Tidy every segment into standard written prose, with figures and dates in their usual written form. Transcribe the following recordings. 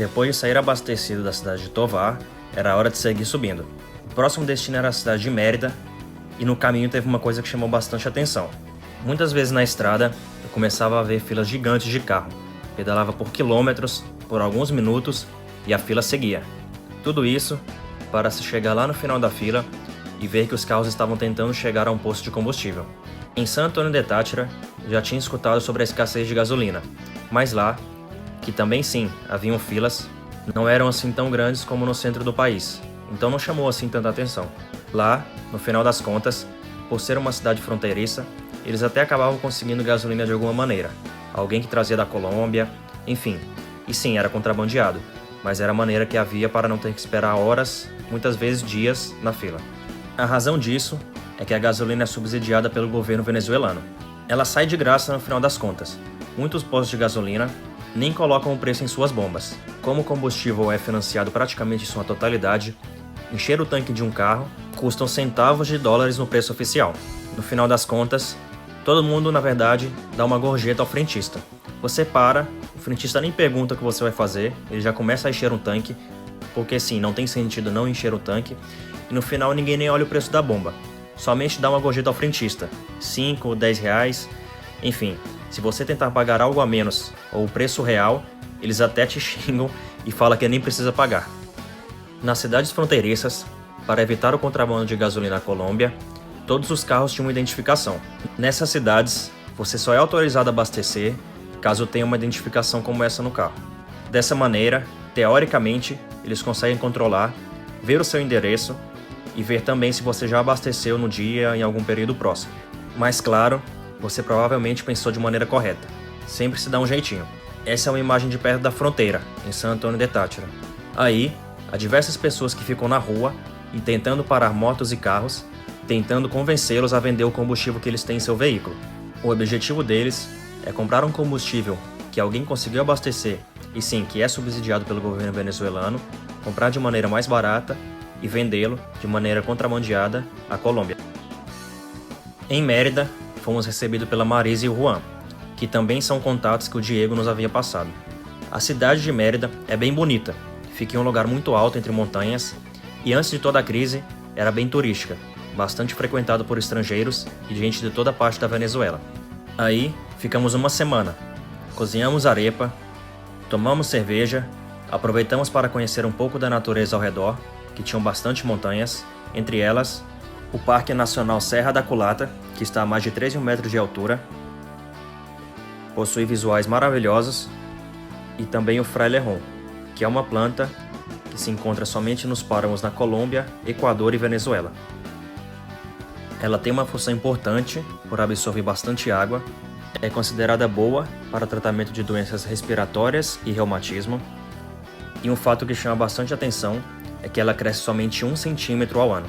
Depois de sair abastecido da cidade de Tovar, era hora de seguir subindo. O próximo destino era a cidade de Mérida, e no caminho teve uma coisa que chamou bastante atenção. Muitas vezes na estrada, eu começava a ver filas gigantes de carro. Pedalava por quilômetros, por alguns minutos, e a fila seguia. Tudo isso para se chegar lá no final da fila e ver que os carros estavam tentando chegar a um posto de combustível. Em San Antônio de Táchira, já tinha escutado sobre a escassez de gasolina, mas lá, que também sim, haviam filas, não eram assim tão grandes como no centro do país, então não chamou assim tanta atenção. Lá, no final das contas, por ser uma cidade fronteiriça, eles até acabavam conseguindo gasolina de alguma maneira. Alguém que trazia da Colômbia, enfim. E sim, era contrabandeado, mas era a maneira que havia para não ter que esperar horas, muitas vezes dias, na fila. A razão disso é que a gasolina é subsidiada pelo governo venezuelano. Ela sai de graça no final das contas. Muitos postos de gasolina nem colocam o preço em suas bombas. Como o combustível é financiado praticamente em sua totalidade, encher o tanque de um carro custam centavos de dólares no preço oficial. No final das contas, todo mundo, na verdade, dá uma gorjeta ao frentista. Você para, o frentista nem pergunta o que você vai fazer, ele já começa a encher um tanque, porque sim, não tem sentido não encher o tanque, e no final ninguém nem olha o preço da bomba. Somente dá uma gorjeta ao frentista, 5 ou 10 reais, enfim. Se você tentar pagar algo a menos, ou o preço real, eles até te xingam e falam que nem precisa pagar. Nas cidades fronteiriças, para evitar o contrabando de gasolina à Colômbia, todos os carros tinham uma identificação. Nessas cidades, você só é autorizado a abastecer caso tenha uma identificação como essa no carro. Dessa maneira, teoricamente, eles conseguem controlar, ver o seu endereço e ver também se você já abasteceu no dia em algum período próximo. Mas claro, você provavelmente pensou de maneira correta. Sempre se dá um jeitinho. Essa é uma imagem de perto da fronteira, em San Antônio de Táchira. Aí, há diversas pessoas que ficam na rua e tentando parar motos e carros, tentando convencê-los a vender o combustível que eles têm em seu veículo. O objetivo deles é comprar um combustível que alguém conseguiu abastecer, e sim, que é subsidiado pelo governo venezuelano, comprar de maneira mais barata e vendê-lo de maneira contrabandeada à Colômbia. Em Mérida, fomos recebidos pela Marisa e o Juan, que também são contatos que o Diego nos havia passado. A cidade de Mérida é bem bonita, fica em um lugar muito alto entre montanhas, e antes de toda a crise, era bem turística, bastante frequentado por estrangeiros e gente de toda parte da Venezuela. Aí, ficamos uma semana, cozinhamos arepa, tomamos cerveja, aproveitamos para conhecer um pouco da natureza ao redor, que tinham bastante montanhas, entre elas, o Parque Nacional Serra da Culata, que está a mais de 13 metros de altura, possui visuais maravilhosos, e também o Frailejon, que é uma planta que se encontra somente nos páramos na Colômbia, Equador e Venezuela. Ela tem uma função importante por absorver bastante água, é considerada boa para tratamento de doenças respiratórias e reumatismo, e um fato que chama bastante atenção é que ela cresce somente 1 centímetro ao ano.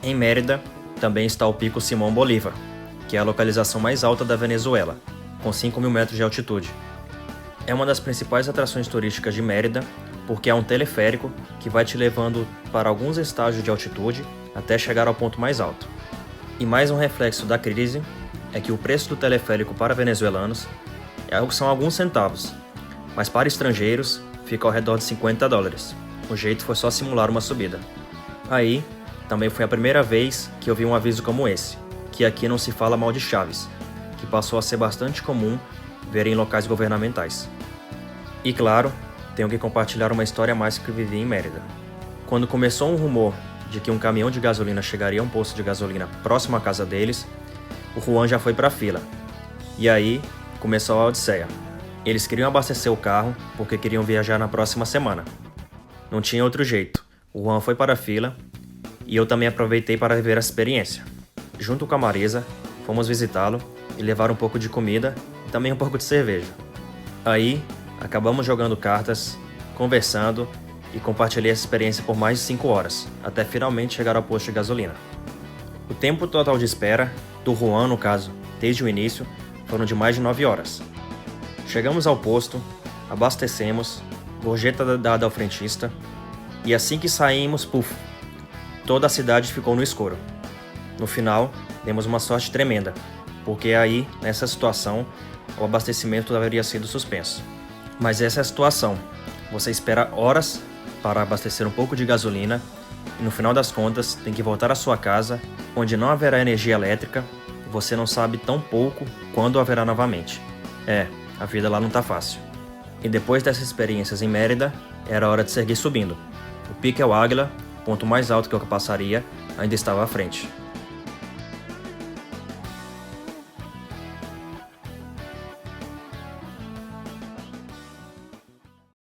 Em Mérida, também está o Pico Simão Bolívar, que é a localização mais alta da Venezuela, com 5.000 metros de altitude. É uma das principais atrações turísticas de Mérida, porque é um teleférico que vai te levando para alguns estágios de altitude até chegar ao ponto mais alto. E mais um reflexo da crise é que o preço do teleférico para venezuelanos são alguns centavos, mas para estrangeiros fica ao redor de 50 dólares. O jeito foi só simular uma subida. Aí, também foi a primeira vez que eu vi um aviso como esse, que aqui não se fala mal de chaves, que passou a ser bastante comum ver em locais governamentais. E claro, tenho que compartilhar uma história a mais que vivi em Mérida. Quando começou um rumor de que um caminhão de gasolina chegaria a um posto de gasolina próximo à casa deles, o Juan já foi para a fila. E aí, começou a odisseia. Eles queriam abastecer o carro porque queriam viajar na próxima semana. Não tinha outro jeito. O Juan foi para a fila e eu também aproveitei para viver a experiência. Junto com a Marisa, fomos visitá-lo e levar um pouco de comida e também um pouco de cerveja. Aí, acabamos jogando cartas, conversando e compartilhei essa experiência por mais de 5 horas, até finalmente chegar ao posto de gasolina. O tempo total de espera, do Juan no caso, desde o início, foram de mais de 9 horas. Chegamos ao posto, abastecemos, gorjeta dada ao frentista, e assim que saímos, puf, toda a cidade ficou no escuro. No final, demos uma sorte tremenda, porque aí, nessa situação, o abastecimento haveria sido suspenso. Mas essa é a situação. Você espera horas para abastecer um pouco de gasolina e no final das contas tem que voltar à sua casa, onde não haverá energia elétrica e você não sabe tão pouco quando haverá novamente. A vida lá não tá fácil. E depois dessas experiências em Mérida, era hora de seguir subindo. O Pico El Águila, ponto mais alto que eu passaria, ainda estava à frente.